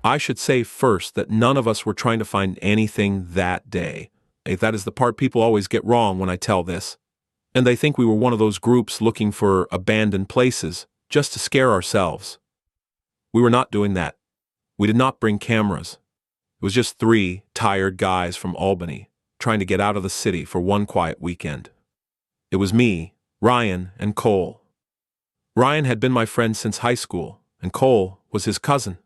I should say first that none of us were trying to find anything that day. That is the part people always get wrong when I tell this. And they think we were one of those groups looking for abandoned places just to scare ourselves. We were not doing that. We did not bring cameras. It was just 3 tired guys from Albany trying to get out of the city for one quiet weekend. It was me, Ryan, and Cole. Ryan had been my friend since high school, and Cole was his cousin.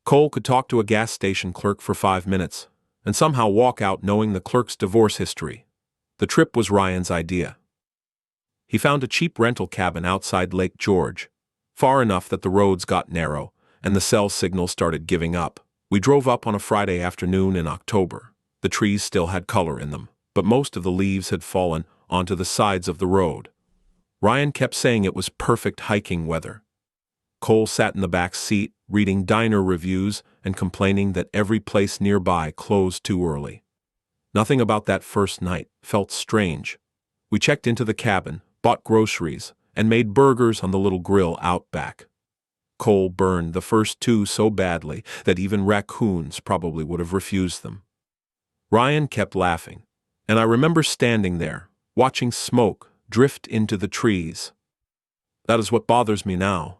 Cole could talk to a gas station clerk for 5 minutes and somehow walk out knowing the clerk's divorce history. The trip was Ryan's idea. He found a cheap rental cabin outside Lake George, far enough that the roads got narrow and the cell signal started giving up. We drove up on a Friday afternoon in October. The trees still had color in them, but most of the leaves had fallen onto the sides of the road. Ryan kept saying it was perfect hiking weather. Cole sat in the back seat, reading diner reviews and complaining that every place nearby closed too early. Nothing about that first night felt strange. We checked into the cabin, bought groceries, and made burgers on the little grill out back. Cole burned the first 2 so badly that even raccoons probably would have refused them. Ryan kept laughing, and I remember standing there, watching smoke drift into the trees. That is what bothers me now.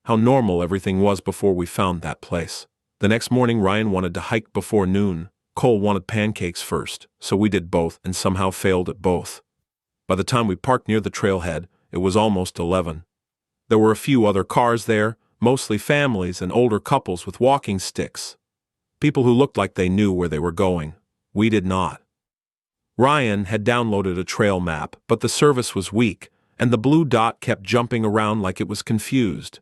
How normal everything was before we found that place. The next morning Ryan wanted to hike before noon. Cole wanted pancakes first, so we did both and somehow failed at both. By the time we parked near the trailhead, it was almost 11. There were a few other cars there, mostly families and older couples with walking sticks. People who looked like they knew where they were going. We did not. Ryan had downloaded a trail map, but the service was weak, and the blue dot kept jumping around like it was confused.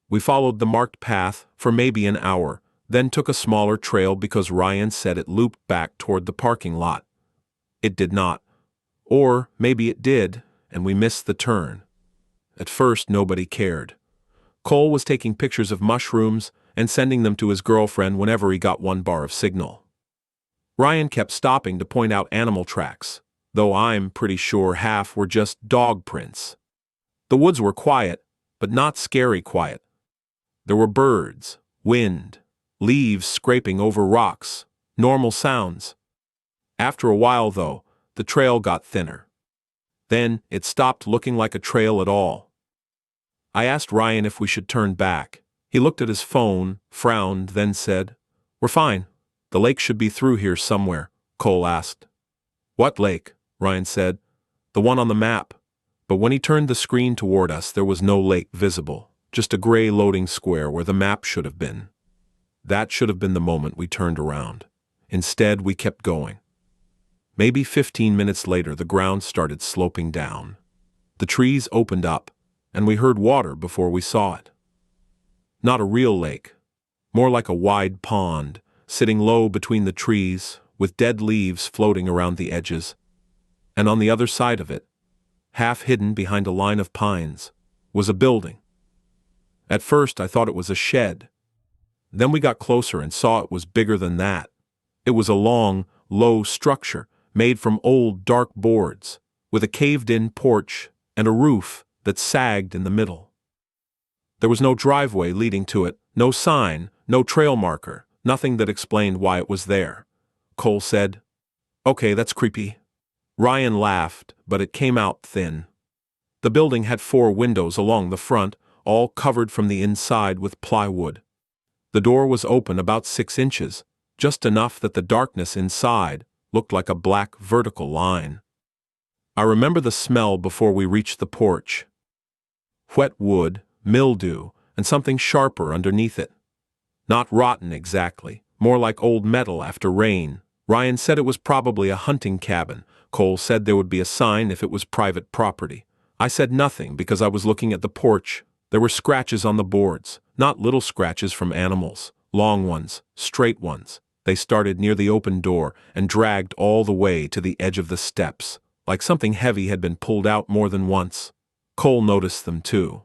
We followed the marked path for maybe an hour, then took a smaller trail because Ryan said it looped back toward the parking lot. It did not. Or maybe it did, and we missed the turn. At first, nobody cared. Cole was taking pictures of mushrooms and sending them to his girlfriend whenever he got 1 bar of signal. Ryan kept stopping to point out animal tracks, though I'm pretty sure half were just dog prints. The woods were quiet, but not scary quiet. There were birds, wind, leaves scraping over rocks, normal sounds. After a while, though, the trail got thinner. Then it stopped looking like a trail at all. I asked Ryan if we should turn back. He looked at his phone, frowned, then said, "We're fine. The lake should be through here somewhere," Cole asked. "What lake?" Ryan said. "The one on the map." But when he turned the screen toward us, there was no lake visible. Just a gray loading square where the map should have been. That should have been the moment we turned around. Instead, we kept going. Maybe 15 minutes later, the ground started sloping down. The trees opened up, and we heard water before we saw it. Not a real lake, more like a wide pond, sitting low between the trees, with dead leaves floating around the edges. And on the other side of it, half hidden behind a line of pines, was a building. At first, I thought it was a shed. Then we got closer and saw it was bigger than that. It was a long, low structure made from old, dark boards, with a caved-in porch and a roof that sagged in the middle. There was no driveway leading to it, no sign, no trail marker, nothing that explained why it was there. Cole said, "Okay, that's creepy." Ryan laughed, but it came out thin. The building had 4 windows along the front, all covered from the inside with plywood. The door was open about 6 inches, just enough that the darkness inside looked like a black vertical line. I remember the smell before we reached the porch. Wet wood, mildew, and something sharper underneath it. Not rotten exactly, more like old metal after rain. Ryan said it was probably a hunting cabin. Cole said there would be a sign if it was private property. I said nothing because I was looking at the porch. There were scratches on the boards, not little scratches from animals, long ones, straight ones. They started near the open door and dragged all the way to the edge of the steps, like something heavy had been pulled out more than once. Cole noticed them too.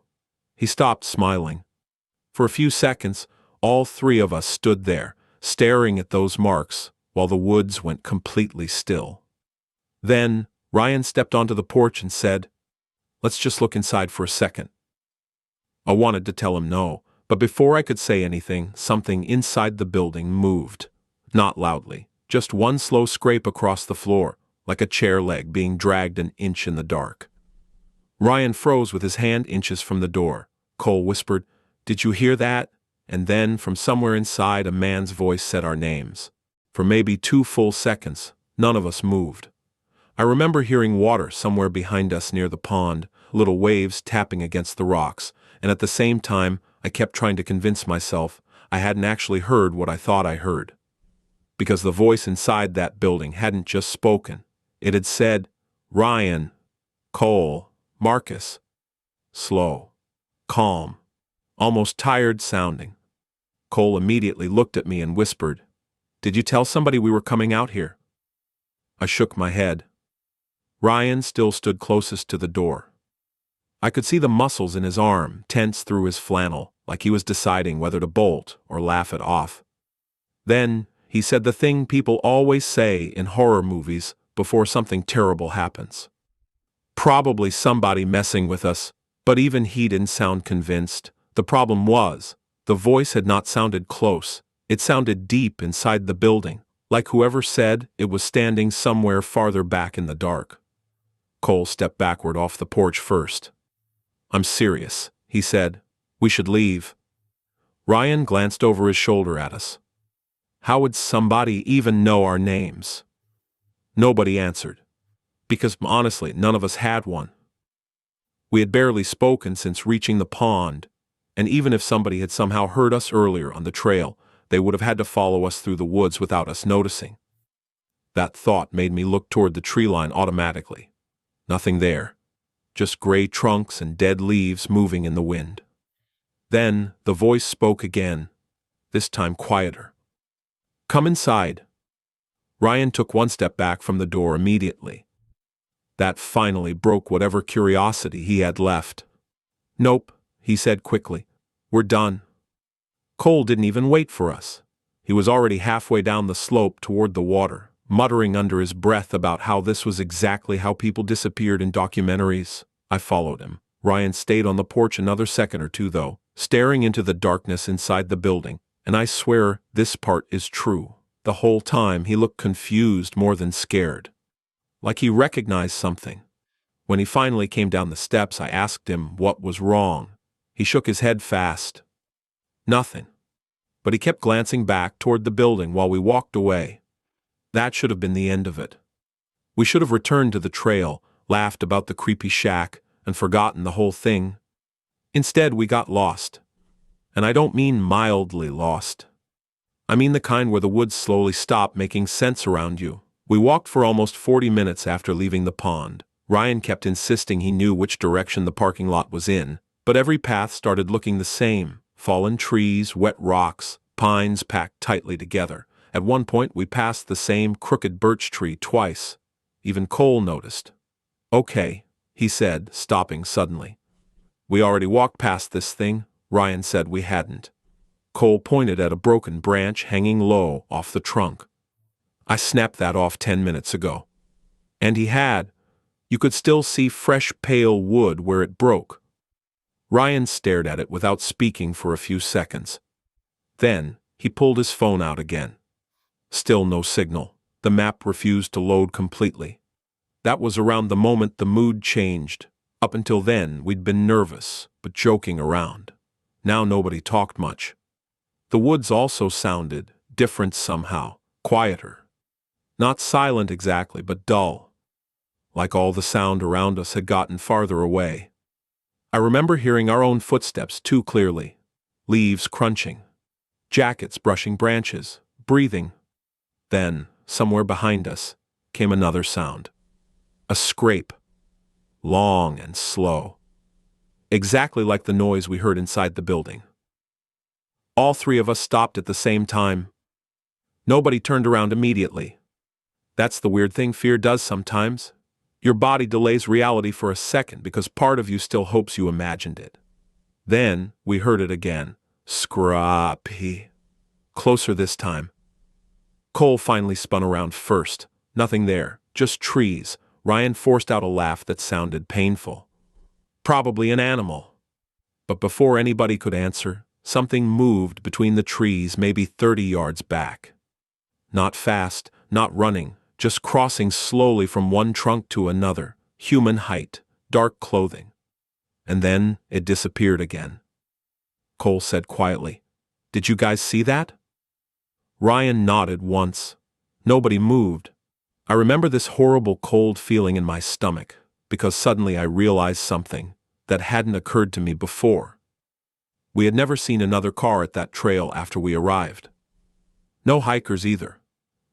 He stopped smiling. For a few seconds, all 3 of us stood there, staring at those marks, while the woods went completely still. Then, Ryan stepped onto the porch and said, "Let's just look inside for a second." I wanted to tell him no, But before I could say anything, something inside the building moved. Not loudly, just one slow scrape across the floor, like a chair leg being dragged an inch in the dark. Ryan froze with his hand inches from the door. Cole whispered, "Did you hear that?" And then, from somewhere inside, a man's voice said our names. For maybe 2 full seconds, none of us moved. I remember hearing water somewhere behind us near the pond, little waves tapping against the rocks, and at the same time, I kept trying to convince myself I hadn't actually heard what I thought I heard. Because the voice inside that building hadn't just spoken. It had said, "Ryan, Cole, Marcus." Slow, calm, almost tired sounding. Cole immediately looked at me and whispered, "Did you tell somebody we were coming out here?" I shook my head. Ryan still stood closest to the door. I could see the muscles in his arm tense through his flannel, like he was deciding whether to bolt or laugh it off. Then he said the thing people always say in horror movies before something terrible happens. Probably somebody messing with us, but even he didn't sound convinced. The problem was, the voice had not sounded close. It sounded deep inside the building, like whoever said it was standing somewhere farther back in the dark. Cole stepped backward off the porch first. "I'm serious," he said. "We should leave." Ryan glanced over his shoulder at us. How would somebody even know our names? Nobody answered. Because honestly, none of us had one. We had barely spoken since reaching the pond, and even if somebody had somehow heard us earlier on the trail, they would have had to follow us through the woods without us noticing. That thought made me look toward the tree line automatically. Nothing there. Just gray trunks and dead leaves moving in the wind. Then the voice spoke again, this time quieter. "Come inside." Ryan took one step back from the door immediately. That finally broke whatever curiosity he had left. "Nope," he said quickly. "We're done." Cole didn't even wait for us. He was already halfway down the slope toward the water, muttering under his breath about how this was exactly how people disappeared in documentaries. I followed him. Ryan stayed on the porch another second or two, though, staring into the darkness inside the building, and I swear this part is true. The whole time he looked confused more than scared. Like he recognized something. When he finally came down the steps, I asked him what was wrong. He shook his head fast. Nothing. But he kept glancing back toward the building while we walked away. That should have been the end of it. We should have returned to the trail, laughed about the creepy shack, and forgotten the whole thing. Instead, we got lost. And I don't mean mildly lost. I mean the kind where the woods slowly stop making sense around you. We walked for almost 40 minutes after leaving the pond. Ryan kept insisting he knew which direction the parking lot was in, but every path started looking the same. Fallen trees, wet rocks, pines packed tightly together. At one point we passed the same crooked birch tree twice. Even Cole noticed. "Okay," he said, stopping suddenly. "We already walked past this thing." Ryan said we hadn't. Cole pointed at a broken branch hanging low off the trunk. "I snapped that off 10 minutes ago." And he had. You could still see fresh pale wood where it broke. Ryan stared at it without speaking for a few seconds. Then, he pulled his phone out again. Still no signal. The map refused to load completely. That was around the moment the mood changed. Up until then, we'd been nervous, but joking around. Now nobody talked much. The woods also sounded different somehow, quieter. Not silent exactly, but dull. Like all the sound around us had gotten farther away. I remember hearing our own footsteps too clearly. Leaves crunching. Jackets brushing branches. Breathing. Then, somewhere behind us, came another sound. A scrape. Long and slow. Exactly like the noise we heard inside the building. All 3 of us stopped at the same time. Nobody turned around immediately. That's the weird thing fear does sometimes. Your body delays reality for a second because part of you still hopes you imagined it. Then, we heard it again. Scrappy. Closer this time. Cole finally spun around first. Nothing there, just trees. Ryan forced out a laugh that sounded painful. Probably an animal. But before anybody could answer, Something moved between the trees, maybe 30 yards back. Not fast, not running, just crossing slowly from one trunk to another, human height, dark clothing. And then it disappeared again. Cole said quietly, "Did you guys see that?" Ryan nodded once. Nobody moved. I remember this horrible cold feeling in my stomach, because suddenly I realized something that hadn't occurred to me before. We had never seen another car at that trail after we arrived. No hikers either.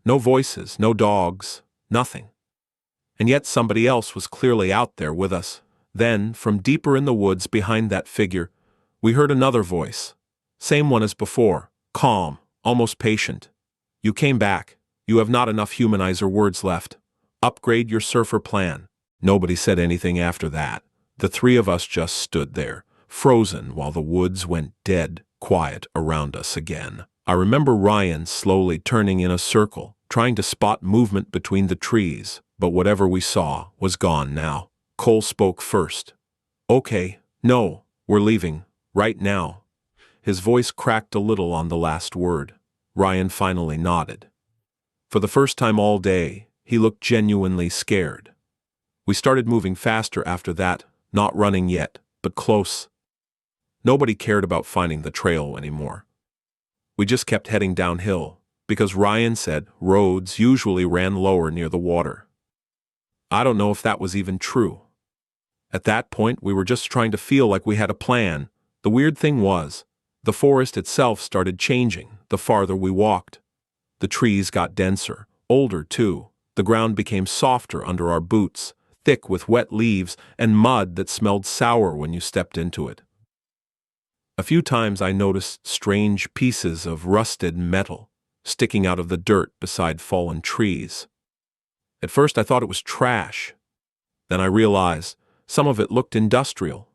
No voices, no dogs, nothing. And yet somebody else was clearly out there with us. Then, from deeper in the woods behind that figure, we heard another voice. Same one as before, calm, almost patient. "You came back. You have not enough humanizer words left. Upgrade your surfer plan." Nobody said anything after that. The three of us just stood there, frozen, while the woods went dead quiet around us again. I remember Ryan slowly turning in a circle, trying to spot movement between the trees, but whatever we saw was gone now. Cole spoke first. "Okay, no, we're leaving, right now." His voice cracked a little on the last word. Ryan finally nodded. For the first time all day, he looked genuinely scared. We started moving faster after that, not running yet, but close. Nobody cared about finding the trail anymore. We just kept heading downhill, because Ryan said roads usually ran lower near the water. I don't know if that was even true. At that point, we were just trying to feel like we had a plan. The weird thing was, the forest itself started changing the farther we walked. The trees got denser, older too. The ground became softer under our boots, thick with wet leaves and mud that smelled sour when you stepped into it. A few times I noticed strange pieces of rusted metal sticking out of the dirt beside fallen trees. At first I thought it was trash. Then I realized some of it looked industrial.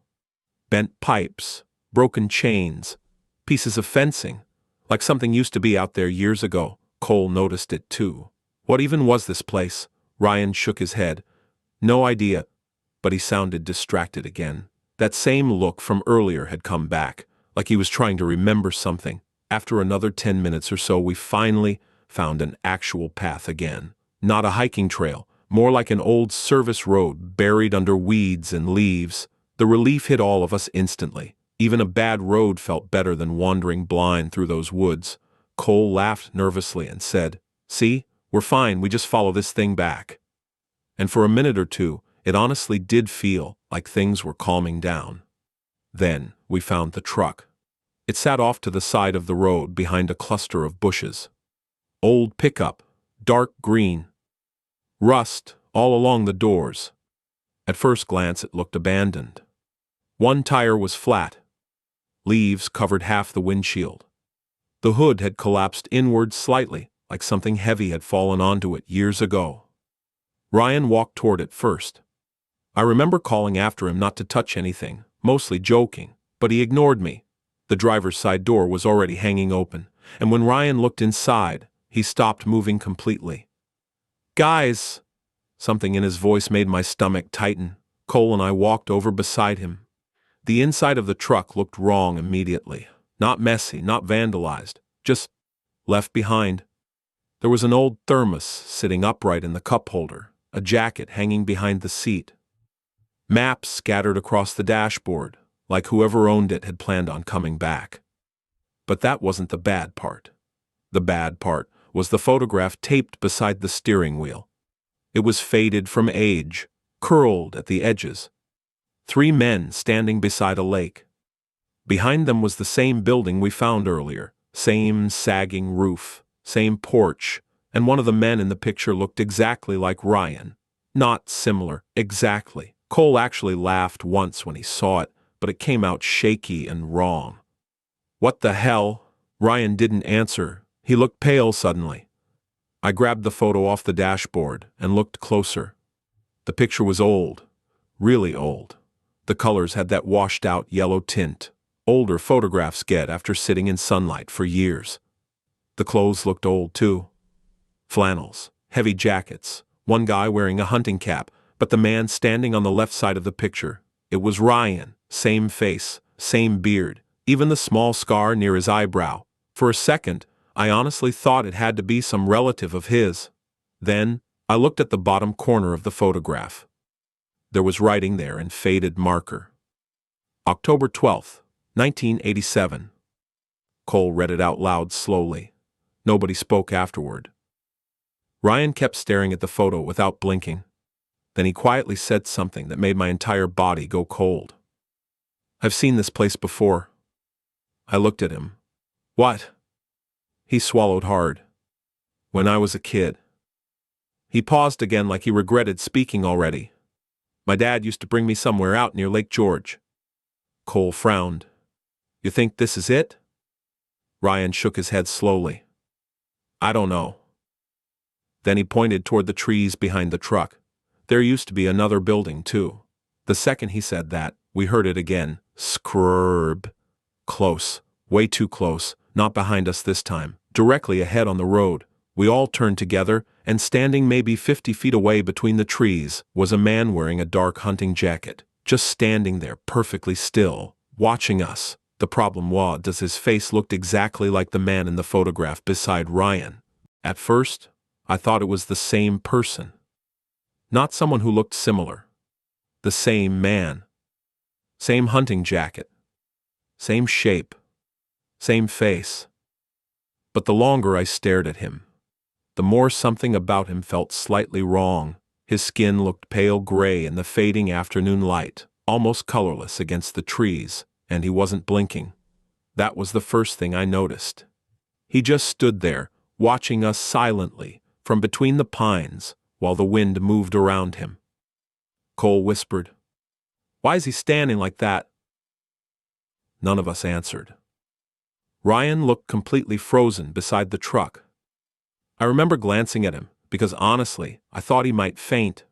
Bent pipes, broken chains, pieces of fencing, like something used to be out there years ago. Cole noticed it too. "What even was this place?" Ryan shook his head. "No idea," but he sounded distracted again. That same look from earlier had come back, like he was trying to remember something. After another 10 minutes or so, we finally found an actual path again. Not a hiking trail, more like an old service road buried under weeds and leaves. The relief hit all of us instantly. Even a bad road felt better than wandering blind through those woods. Cole laughed nervously and said, "See, we're fine, we just follow this thing back." And for a minute or two, it honestly did feel like things were calming down. Then we found the truck. It sat off to the side of the road behind a cluster of bushes. Old pickup, dark green. Rust all along the doors. At first glance it looked abandoned. One tire was flat. Leaves covered half the windshield. The hood had collapsed inward slightly, like something heavy had fallen onto it years ago. Ryan walked toward it first. I remember calling after him not to touch anything, mostly joking, but he ignored me. The driver's side door was already hanging open, and when Ryan looked inside, he stopped moving completely. "Guys!" Something in his voice made my stomach tighten. Cole and I walked over beside him. The inside of the truck looked wrong immediately. Not messy, not vandalized, just left behind. There was an old thermos sitting upright in the cup holder, a jacket hanging behind the seat. Maps scattered across the dashboard, like whoever owned it had planned on coming back. But that wasn't the bad part. The bad part was the photograph taped beside the steering wheel. It was faded from age, curled at the edges. 3 men standing beside a lake. Behind them was the same building we found earlier, same sagging roof, same porch, and one of the men in the picture looked exactly like Ryan. Not similar, exactly. Cole actually laughed once when he saw it, but it came out shaky and wrong. "What the hell?" Ryan didn't answer. He looked pale suddenly. I grabbed the photo off the dashboard and looked closer. The picture was old, really old. The colors had that washed-out yellow tint older photographs get after sitting in sunlight for years. The clothes looked old too. Flannels, heavy jackets, one guy wearing a hunting cap, but the man standing on the left side of the picture, it was Ryan, same face, same beard, even the small scar near his eyebrow. For a second, I honestly thought it had to be some relative of his. Then, I looked at the bottom corner of the photograph. There was writing there in faded marker. October 12th, 1987. Cole read it out loud slowly. Nobody spoke afterward. Ryan kept staring at the photo without blinking. Then he quietly said something that made my entire body go cold. "I've seen this place before." I looked at him. "What?" He swallowed hard. "When I was a kid." He paused again like he regretted speaking already. "My dad used to bring me somewhere out near Lake George." Cole frowned. "You think this is it?" Ryan shook his head slowly. "I don't know." Then he pointed toward the trees behind the truck. There used to be another building, too. The second he said that, we heard it again. Scrrrb. Close. Way too close. Not behind us this time. Directly ahead on the road. We all turned together, and standing maybe 50 feet away between the trees was a man wearing a dark hunting jacket, just standing there perfectly still, watching us. The problem was his face looked exactly like the man in the photograph beside Ryan. At first, I thought it was the same person. Not someone who looked similar. The same man. Same hunting jacket. Same shape. Same face. But the longer I stared at him, the more something about him felt slightly wrong. His skin looked pale gray in the fading afternoon light, almost colorless against the trees, and he wasn't blinking. That was the first thing I noticed. He just stood there, watching us silently, from between the pines, while the wind moved around him. Cole whispered, "Why is he standing like that?" None of us answered. Ryan looked completely frozen beside the truck. I remember glancing at him, because honestly, I thought he might faint.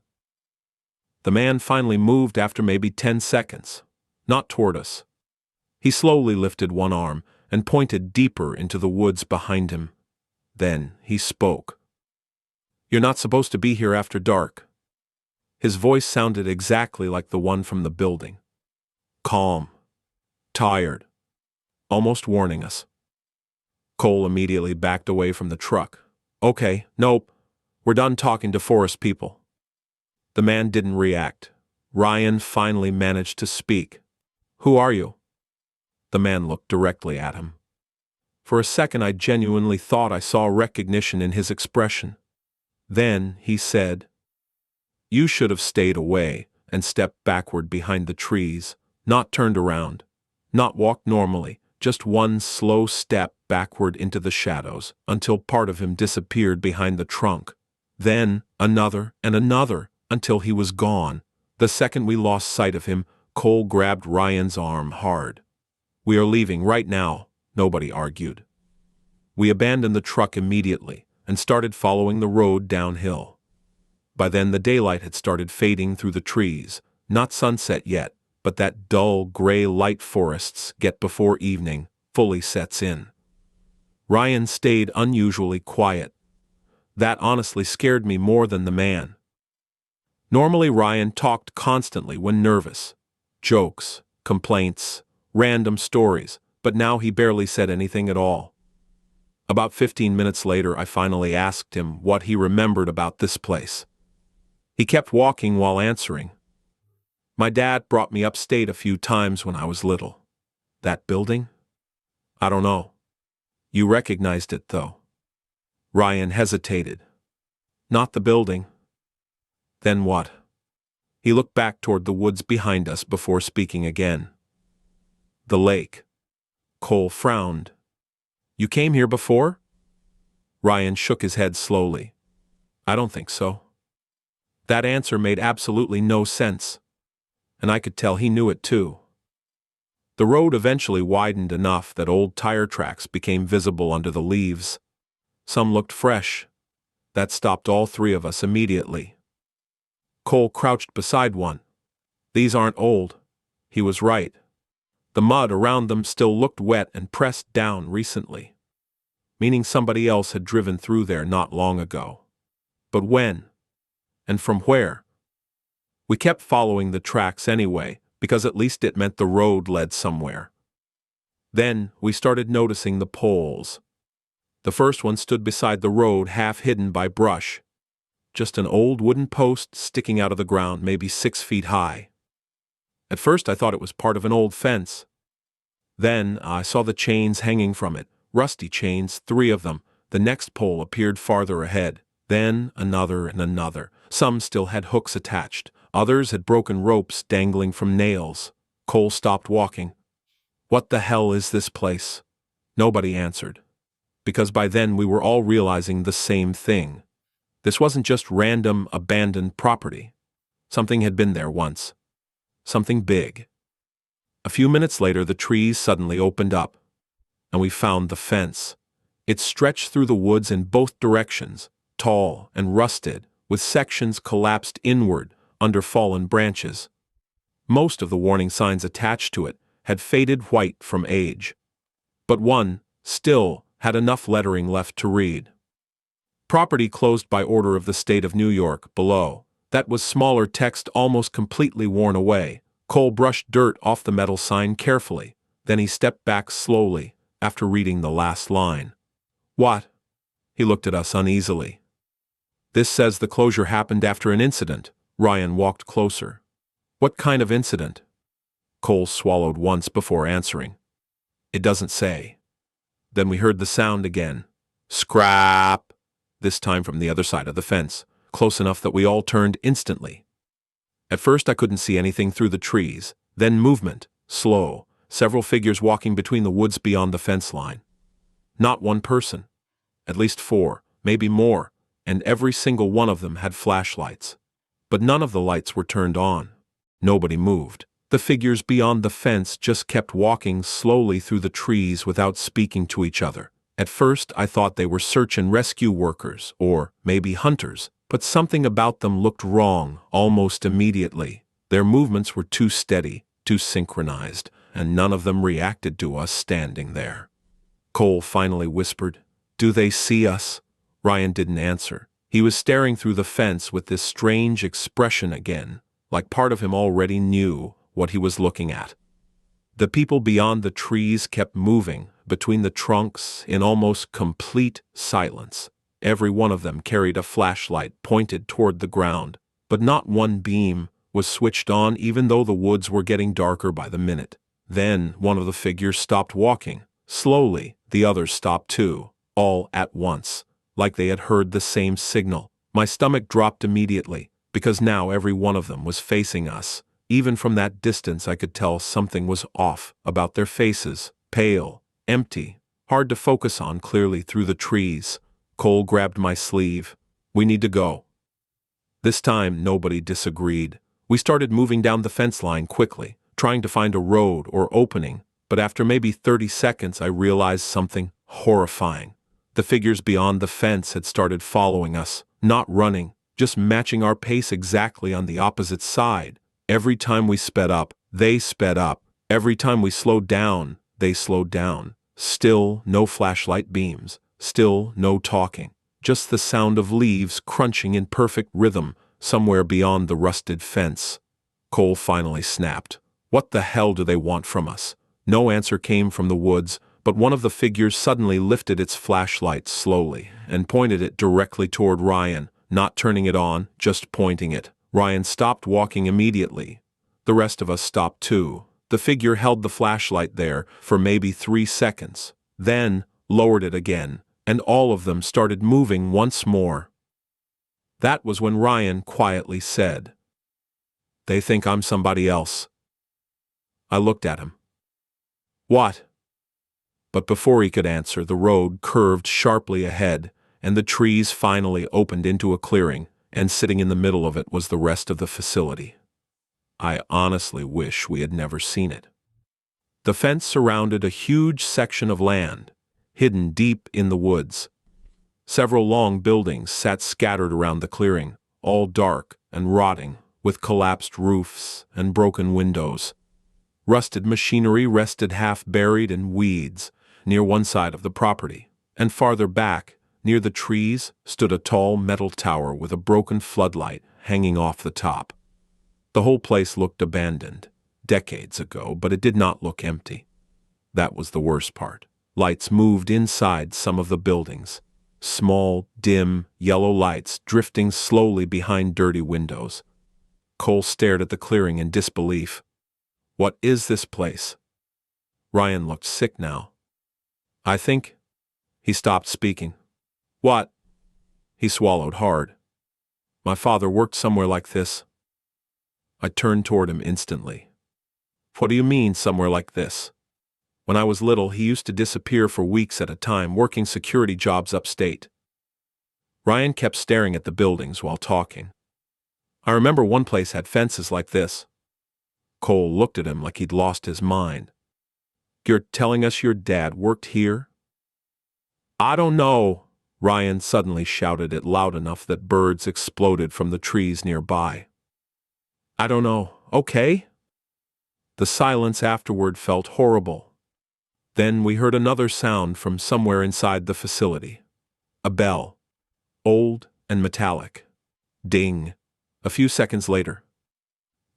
The man finally moved after maybe 10 seconds, not toward us. He slowly lifted one arm and pointed deeper into the woods behind him. Then he spoke. "You're not supposed to be here after dark." His voice sounded exactly like the one from the building. Calm. Tired. Almost warning us. Cole immediately backed away from the truck. "Okay, nope. We're done talking to forest people." The man didn't react. Ryan finally managed to speak. "Who are you?" The man looked directly at him. For a second I genuinely thought I saw recognition in his expression. Then he said, "You should have stayed away and stepped backward behind the trees, not turned around, not walked normally, just one slow step backward into the shadows until part of him disappeared behind the trunk. Then another and another until he was gone. The second we lost sight of him, Cole grabbed Ryan's arm hard. "We are leaving right now," nobody argued. We abandoned the truck immediately and started following the road downhill. By then the daylight had started fading through the trees, not sunset yet, but that dull gray light forests get before evening fully sets in. Ryan stayed unusually quiet. That honestly scared me more than the man. Normally Ryan talked constantly when nervous. Jokes, complaints, random stories, but now he barely said anything at all. About 15 minutes later I finally asked him what he remembered about this place. He kept walking while answering. "My dad brought me upstate a few times when I was little." "That building?" "I don't know." "You recognized it, though." Ryan hesitated. "Not the building." "Then what?" He looked back toward the woods behind us before speaking again. "The lake." Cole frowned. "You came here before?" Ryan shook his head slowly. "I don't think so." That answer made absolutely no sense, and I could tell he knew it too. The road eventually widened enough that old tire tracks became visible under the leaves. Some looked fresh. That stopped all three of us immediately. Cole crouched beside one. "These aren't old." He was right. The mud around them still looked wet and pressed down recently, meaning somebody else had driven through there not long ago. But when? And from where? We kept following the tracks anyway, because at least it meant the road led somewhere. Then we started noticing the poles. The first one stood beside the road, half hidden by brush. Just an old wooden post sticking out of the ground, maybe 6 feet high. At first I thought it was part of an old fence. Then I saw the chains hanging from it, rusty chains, 3 of them. The next pole appeared farther ahead. Then another and another. Some still had hooks attached. Others had broken ropes dangling from nails. Cole stopped walking. "What the hell is this place?" Nobody answered, because by then we were all realizing the same thing. This wasn't just random, abandoned property. Something had been there once. Something big. A few minutes later, the trees suddenly opened up, and we found the fence. It stretched through the woods in both directions, tall and rusted, with sections collapsed inward under fallen branches. Most of the warning signs attached to it had faded white from age, but one, still, had enough lettering left to read. "Property closed by order of the state of New York," below. That was smaller text, almost completely worn away. Cole brushed dirt off the metal sign carefully. Then he stepped back slowly, after reading the last line. "What?" He looked at us uneasily. "This says the closure happened after an incident." Ryan walked closer. "What kind of incident?" Cole swallowed once before answering. "It doesn't say." Then we heard the sound again. Scrap! This time from the other side of the fence, close enough that we all turned instantly. At first I couldn't see anything through the trees, then movement, slow, several figures walking between the woods beyond the fence line. Not one person. At least 4, maybe more, and every single one of them had flashlights. But none of the lights were turned on. Nobody moved. The figures beyond the fence just kept walking slowly through the trees without speaking to each other. At first I thought they were search and rescue workers, or maybe hunters, but something about them looked wrong almost immediately. Their movements were too steady, too synchronized, and none of them reacted to us standing there. Cole finally whispered, "Do they see us?" Ryan didn't answer. He was staring through the fence with this strange expression again, like part of him already knew what he was looking at. The people beyond the trees kept moving between the trunks in almost complete silence. Every one of them carried a flashlight pointed toward the ground, but not one beam was switched on, even though the woods were getting darker by the minute. Then one of the figures stopped walking. Slowly, the others stopped too, all at once, like they had heard the same signal. My stomach dropped immediately, because now every one of them was facing us. Even from that distance I could tell something was off about their faces, pale, empty, hard to focus on clearly through the trees. Cole grabbed my sleeve. "We need to go." This time nobody disagreed. We started moving down the fence line quickly, trying to find a road or opening, but after maybe 30 seconds I realized something horrifying. The figures beyond the fence had started following us, not running, just matching our pace exactly on the opposite side. Every time we sped up, they sped up. Every time we slowed down, they slowed down. Still no flashlight beams. Still no talking. Just the sound of leaves crunching in perfect rhythm somewhere beyond the rusted fence. Cole finally snapped. "What the hell do they want from us?" No answer came from the woods, but one of the figures suddenly lifted its flashlight slowly and pointed it directly toward Ryan, not turning it on, just pointing it. Ryan stopped walking immediately. The rest of us stopped too. The figure held the flashlight there for maybe 3 seconds, then lowered it again, and all of them started moving once more. That was when Ryan quietly said, "They think I'm somebody else." I looked at him. "What?" But before he could answer, the road curved sharply ahead, and the trees finally opened into a clearing, and sitting in the middle of it was the rest of the facility. I honestly wish we had never seen it. The fence surrounded a huge section of land, hidden deep in the woods. Several long buildings sat scattered around the clearing, all dark and rotting, with collapsed roofs and broken windows. Rusted machinery rested half buried in weeds near one side of the property, and farther back, near the trees, stood a tall metal tower with a broken floodlight hanging off the top. The whole place looked abandoned, decades ago, but it did not look empty. That was the worst part. Lights moved inside some of the buildings. Small, dim, yellow lights drifting slowly behind dirty windows. Cole stared at the clearing in disbelief. What is this place? Ryan looked sick now. I think... He stopped speaking. What? He swallowed hard. My father worked somewhere like this. I turned toward him instantly. What do you mean, somewhere like this? When I was little, he used to disappear for weeks at a time, working security jobs upstate. Ryan kept staring at the buildings while talking. I remember one place had fences like this. Cole looked at him like he'd lost his mind. You're telling us your dad worked here? I don't know, Ryan suddenly shouted it loud enough that birds exploded from the trees nearby. I don't know, okay? The silence afterward felt horrible. Then we heard another sound from somewhere inside the facility. A bell. Old and metallic. Ding. A few seconds later.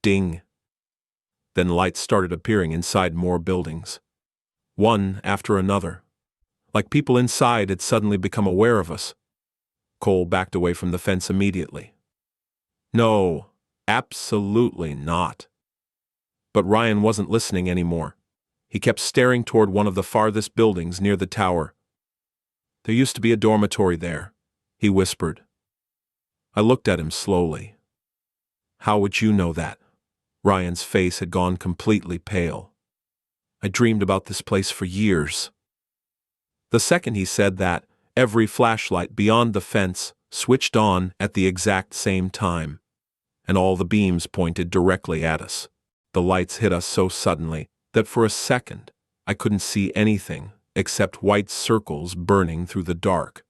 Ding. Then lights started appearing inside more buildings. One after another. Like people inside had suddenly become aware of us. Cole backed away from the fence immediately. No, absolutely not. But Ryan wasn't listening anymore. He kept staring toward one of the farthest buildings near the tower. There used to be a dormitory there, he whispered. I looked at him slowly. How would you know that? Ryan's face had gone completely pale. I dreamed about this place for years. The second he said that, every flashlight beyond the fence switched on at the exact same time, and all the beams pointed directly at us. The lights hit us so suddenly that for a second I couldn't see anything except white circles burning through the dark.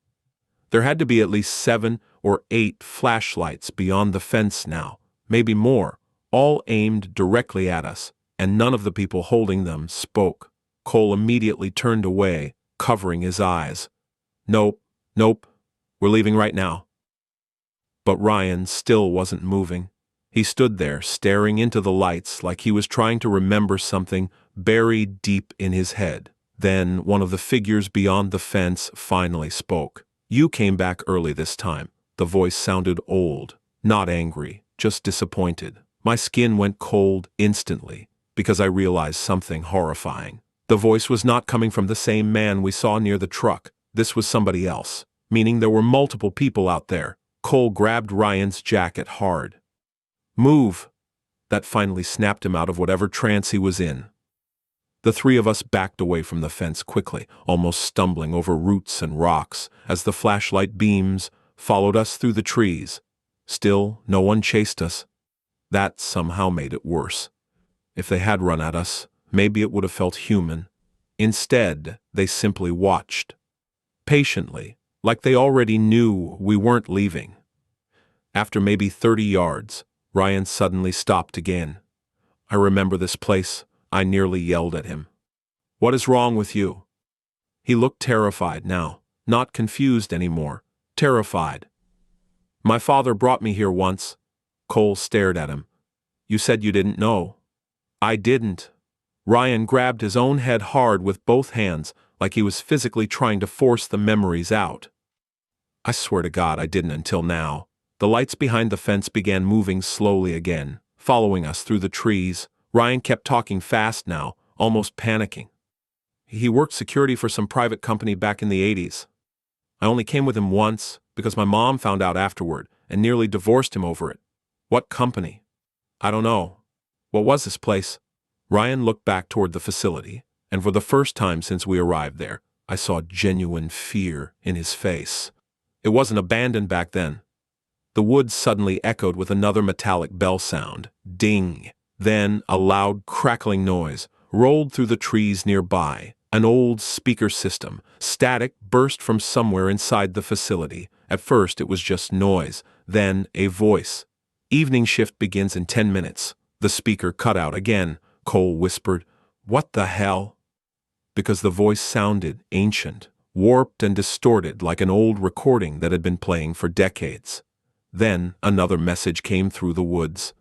There had to be at least 7 or 8 flashlights beyond the fence now, maybe more, all aimed directly at us, and none of the people holding them spoke. Cole immediately turned away, covering his eyes. Nope, we're leaving right now. But Ryan still wasn't moving. He stood there, staring into the lights like he was trying to remember something buried deep in his head. Then one of the figures beyond the fence finally spoke. You came back early this time. The voice sounded old, not angry, just disappointed. My skin went cold instantly, because I realized something horrifying. The voice was not coming from the same man we saw near the truck. This was somebody else, meaning there were multiple people out there. Cole grabbed Ryan's jacket hard. Move! That finally snapped him out of whatever trance he was in. The three of us backed away from the fence quickly, almost stumbling over roots and rocks, as the flashlight beams followed us through the trees. Still, no one chased us. That somehow made it worse. If they had run at us, maybe it would have felt human. Instead, they simply watched. Patiently, like they already knew we weren't leaving. After maybe 30 yards, Ryan suddenly stopped again. I remember this place. I nearly yelled at him. What is wrong with you? He looked terrified now, not confused anymore, terrified. My father brought me here once. Cole stared at him. You said you didn't know. I didn't. Ryan grabbed his own head hard with both hands, like he was physically trying to force the memories out. I swear to God I didn't until now. The lights behind the fence began moving slowly again, following us through the trees. Ryan kept talking fast now, almost panicking. He worked security for some private company back in the 80s. I only came with him once because my mom found out afterward and nearly divorced him over it. What company? I don't know. What was this place? Ryan looked back toward the facility, and for the first time since we arrived there, I saw genuine fear in his face. It wasn't abandoned back then. The woods suddenly echoed with another metallic bell sound. Ding! Then a loud crackling noise rolled through the trees nearby. An old speaker system, static, burst from somewhere inside the facility. At first it was just noise, then a voice. Evening shift begins in 10 minutes. The speaker cut out again. Cole whispered, What the hell? Because the voice sounded ancient, warped and distorted like an old recording that had been playing for decades. Then another message came through the woods.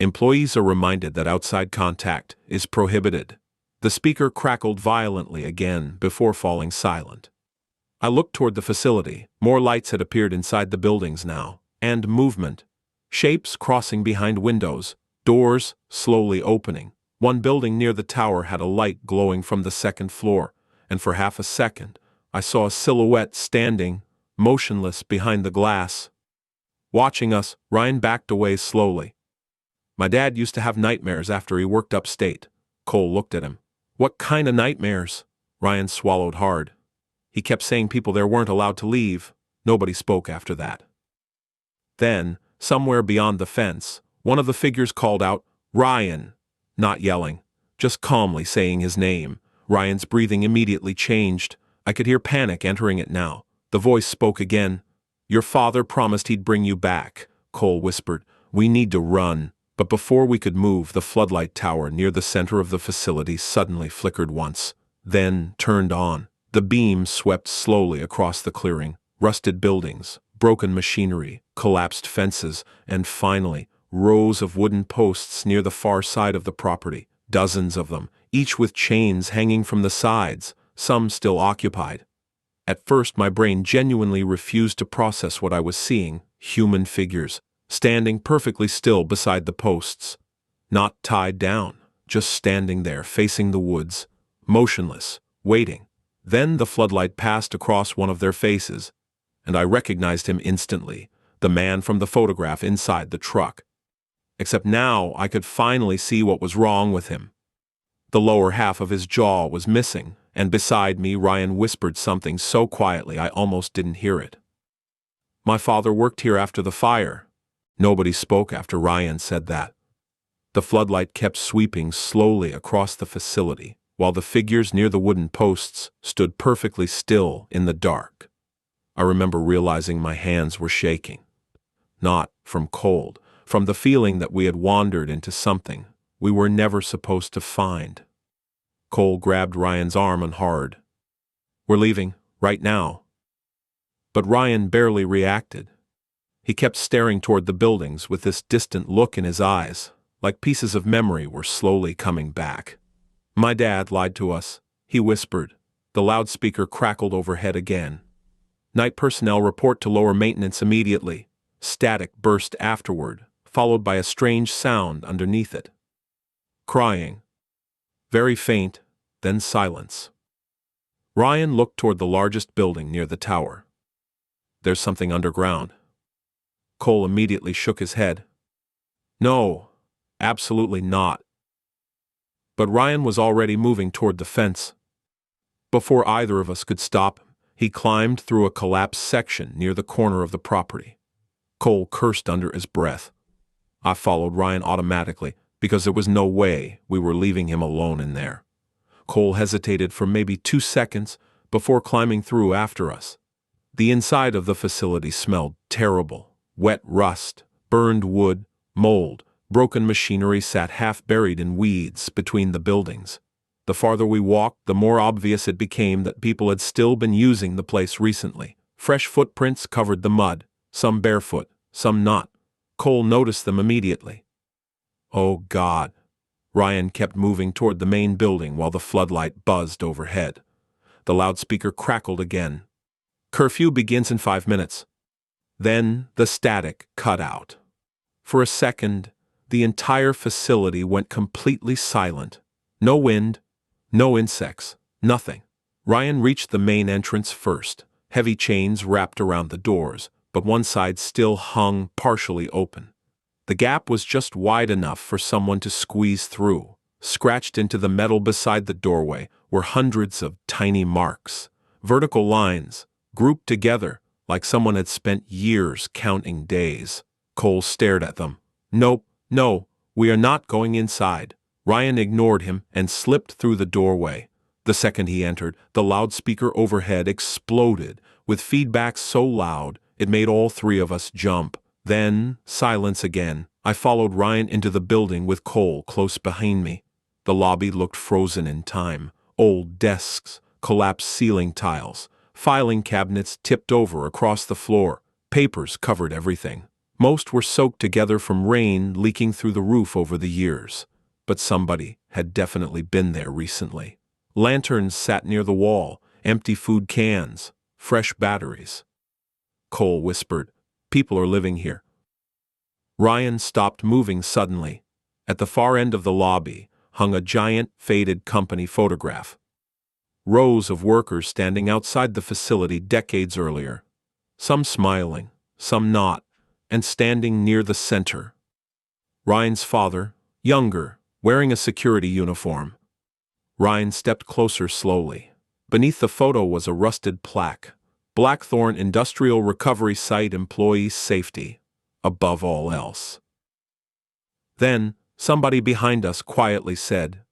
Employees are reminded that outside contact is prohibited. The speaker crackled violently again before falling silent. I looked toward the facility. More lights had appeared inside the buildings now, and movement. Shapes crossing behind windows, doors slowly opening. One building near the tower had a light glowing from the second floor, and for half a second, I saw a silhouette standing, motionless behind the glass. Watching us, Ryan backed away slowly. My dad used to have nightmares after he worked upstate. Cole looked at him. What kind of nightmares? Ryan swallowed hard. He kept saying people there weren't allowed to leave. Nobody spoke after that. Then, somewhere beyond the fence, one of the figures called out, "Ryan!" Not yelling, just calmly saying his name. Ryan's breathing immediately changed. I could hear panic entering it now. The voice spoke again. "Your father promised he'd bring you back," Cole whispered. "We need to run." But before we could move, the floodlight tower near the center of the facility suddenly flickered once, then turned on. The beam swept slowly across the clearing. Rusted buildings, broken machinery, collapsed fences, and finally, rows of wooden posts near the far side of the property. Dozens of them, each with chains hanging from the sides, some still occupied. At first my brain genuinely refused to process what I was seeing. Human figures, standing perfectly still beside the posts. Not tied down, just standing there facing the woods, motionless, waiting. Then the floodlight passed across one of their faces, and I recognized him instantly, the man from the photograph inside the truck. Except now I could finally see what was wrong with him. The lower half of his jaw was missing, and beside me Ryan whispered something so quietly I almost didn't hear it. "My father worked here after the fire." Nobody spoke after Ryan said that. The floodlight kept sweeping slowly across the facility, while the figures near the wooden posts stood perfectly still in the dark. I remember realizing my hands were shaking. Not from cold, from the feeling that we had wandered into something we were never supposed to find. Cole grabbed Ryan's arm and hard. "We're leaving, right now." But Ryan barely reacted. He kept staring toward the buildings with this distant look in his eyes, like pieces of memory were slowly coming back. "My dad lied to us," he whispered. The loudspeaker crackled overhead again. "Night personnel report to lower maintenance immediately." Static burst afterward, followed by a strange sound underneath it. Crying. Very faint, then silence. Ryan looked toward the largest building near the tower. "There's something underground." Cole immediately shook his head. "No, absolutely not." But Ryan was already moving toward the fence. Before either of us could stop, he climbed through a collapsed section near the corner of the property. Cole cursed under his breath. I followed Ryan automatically because there was no way we were leaving him alone in there. Cole hesitated for maybe 2 seconds before climbing through after us. The inside of the facility smelled terrible. Wet rust, burned wood, mold, broken machinery sat half buried in weeds between the buildings. The farther we walked, the more obvious it became that people had still been using the place recently. Fresh footprints covered the mud, some barefoot, some not. Cole noticed them immediately. "Oh God." Ryan kept moving toward the main building while the floodlight buzzed overhead. The loudspeaker crackled again. "Curfew begins in 5 minutes. Then the static cut out. For a second, the entire facility went completely silent. No wind, no insects, nothing. Ryan reached the main entrance first. Heavy chains wrapped around the doors, but one side still hung partially open. The gap was just wide enough for someone to squeeze through. Scratched into the metal beside the doorway were hundreds of tiny marks, vertical lines, grouped together like someone had spent years counting days. Cole stared at them. "Nope, no, we are not going inside." Ryan ignored him and slipped through the doorway. The second he entered, the loudspeaker overhead exploded with feedback so loud it made all three of us jump. Then, silence again. I followed Ryan into the building with Cole close behind me. The lobby looked frozen in time. Old desks, collapsed ceiling tiles, filing cabinets tipped over across the floor. Papers covered everything. Most were soaked together from rain leaking through the roof over the years. but somebody had definitely been there recently. Lanterns sat near the wall, empty food cans, fresh batteries. Cole whispered, "People are living here." Ryan stopped moving suddenly. At the far end of the lobby hung a giant, faded company photograph. Rows of workers standing outside the facility decades earlier. Some smiling, some not, and standing near the center. Ryan's father, younger, wearing a security uniform. Ryan stepped closer slowly. Beneath the photo was a rusted plaque. Blackthorn Industrial Recovery Site Employee Safety, above all else. Then, somebody behind us quietly said,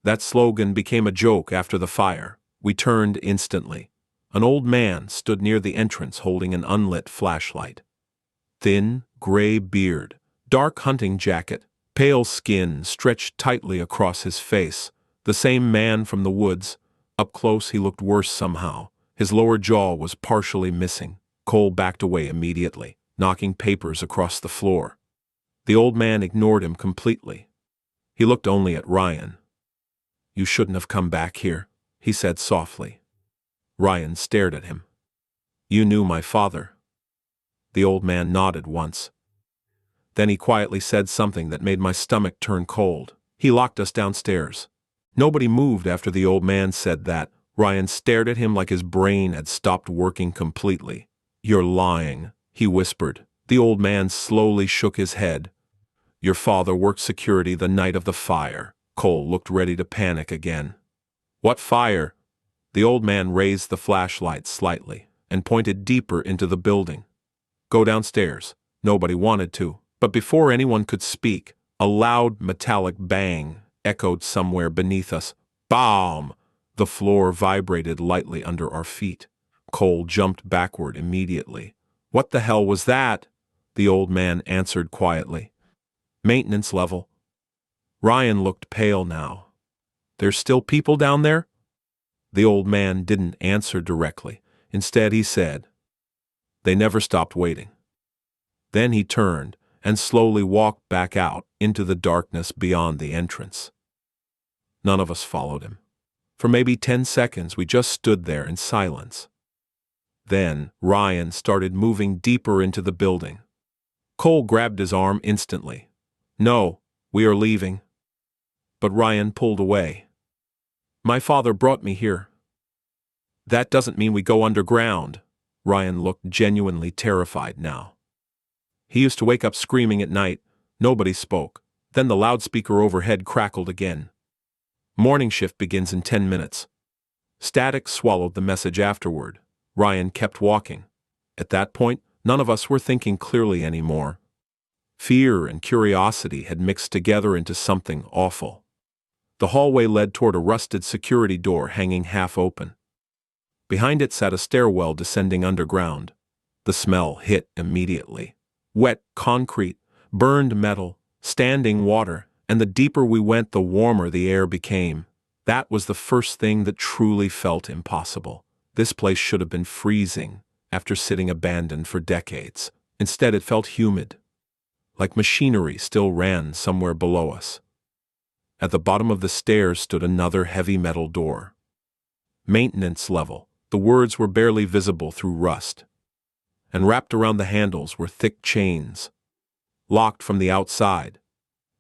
"That slogan became a joke after the fire." We turned instantly. An old man stood near the entrance holding an unlit flashlight. Thin, gray beard, dark hunting jacket, pale skin stretched tightly across his face. The same man from the woods. Up close he looked worse somehow. His lower jaw was partially missing. Cole backed away immediately, knocking papers across the floor. The old man ignored him completely. He looked only at Ryan. "You shouldn't have come back here," he said softly. Ryan stared at him. "You knew my father." The old man nodded once. Then he quietly said something that made my stomach turn cold. "He locked us downstairs." Nobody moved after the old man said that. Ryan stared at him like his brain had stopped working completely. "You're lying," he whispered. The old man slowly shook his head. "Your father worked security the night of the fire." Cole looked ready to panic again. "What fire?" The old man raised the flashlight slightly and pointed deeper into the building. "Go downstairs." Nobody wanted to, but before anyone could speak, a loud metallic bang echoed somewhere beneath us. Boom! The floor vibrated lightly under our feet. Cole jumped backward immediately. "What the hell was that?" The old man answered quietly. "Maintenance level." Ryan looked pale now. "There's still people down there?" The old man didn't answer directly. Instead he said, "They never stopped waiting." Then he turned and slowly walked back out into the darkness beyond the entrance. None of us followed him. For maybe 10 seconds we just stood there in silence. Then Ryan started moving deeper into the building. Cole grabbed his arm instantly. "No, we are leaving." But Ryan pulled away. "My father brought me here." "That doesn't mean we go underground." Ryan looked genuinely terrified now. He used to wake up screaming at night. Nobody spoke. Then the loudspeaker overhead crackled again. "Morning shift begins in 10 minutes. Static swallowed the message afterward. Ryan kept walking. At that point, none of us were thinking clearly anymore. Fear and curiosity had mixed together into something awful. The hallway led toward a rusted security door hanging half open. Behind it sat a stairwell descending underground. The smell hit immediately. Wet concrete, burned metal, standing water, and the deeper we went, the warmer the air became. That was the first thing that truly felt impossible. This place should have been freezing after sitting abandoned for decades. Instead, it felt humid, like machinery still ran somewhere below us. At the bottom of the stairs stood another heavy metal door. "Maintenance level." The words were barely visible through rust. And wrapped around the handles were thick chains. Locked from the outside.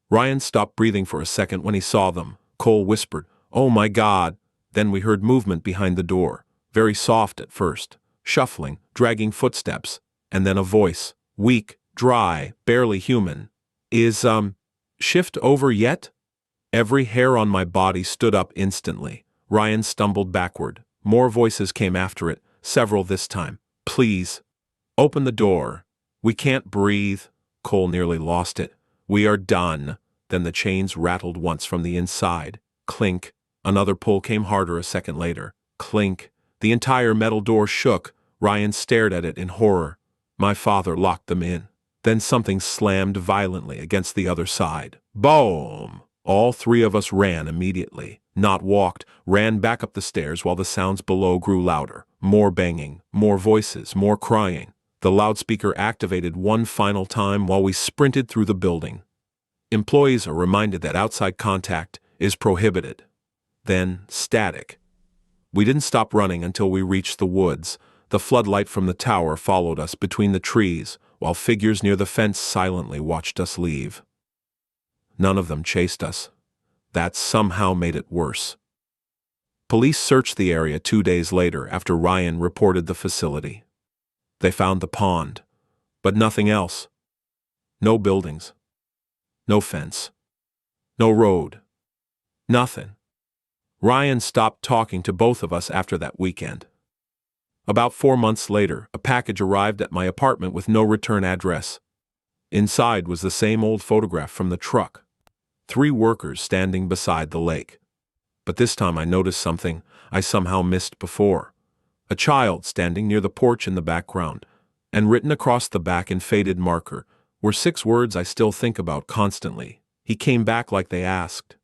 Ryan stopped breathing for a second when he saw them. Cole whispered, "Oh my God!" Then we heard movement behind the door. Very soft at first. Shuffling, dragging footsteps. And then a voice. Weak, dry, barely human. "Is, shift over yet?" Every hair on my body stood up instantly. Ryan stumbled backward. More voices came after it, several this time. "Please, open the door. We can't breathe." Cole nearly lost it. "We are done." Then the chains rattled once from the inside. Clink. Another pull came harder a second later. Clink. The entire metal door shook. Ryan stared at it in horror. My father locked them in. Then something slammed violently against the other side. Boom! All three of us ran immediately. Not walked, ran back up the stairs while the sounds below grew louder. More banging, more voices, more crying. The loudspeaker activated one final time while we sprinted through the building. Employees are reminded that outside contact is prohibited. Then, static. We didn't stop running until we reached the woods. The floodlight from the tower followed us between the trees, while figures near the fence silently watched us leave. None of them chased us. That somehow made it worse. Police searched the area 2 days later after Ryan reported the facility. They found the pond, but nothing else. No buildings. No fence. No road. Nothing. Ryan stopped talking to both of us after that weekend. About 4 months later, a package arrived at my apartment with no return address. Inside was the same old photograph from the truck. 3 workers standing beside the lake. But this time I noticed something I somehow missed before. A child standing near the porch in the background, and written across the back in faded marker were 6 words I still think about constantly. He came back like they asked.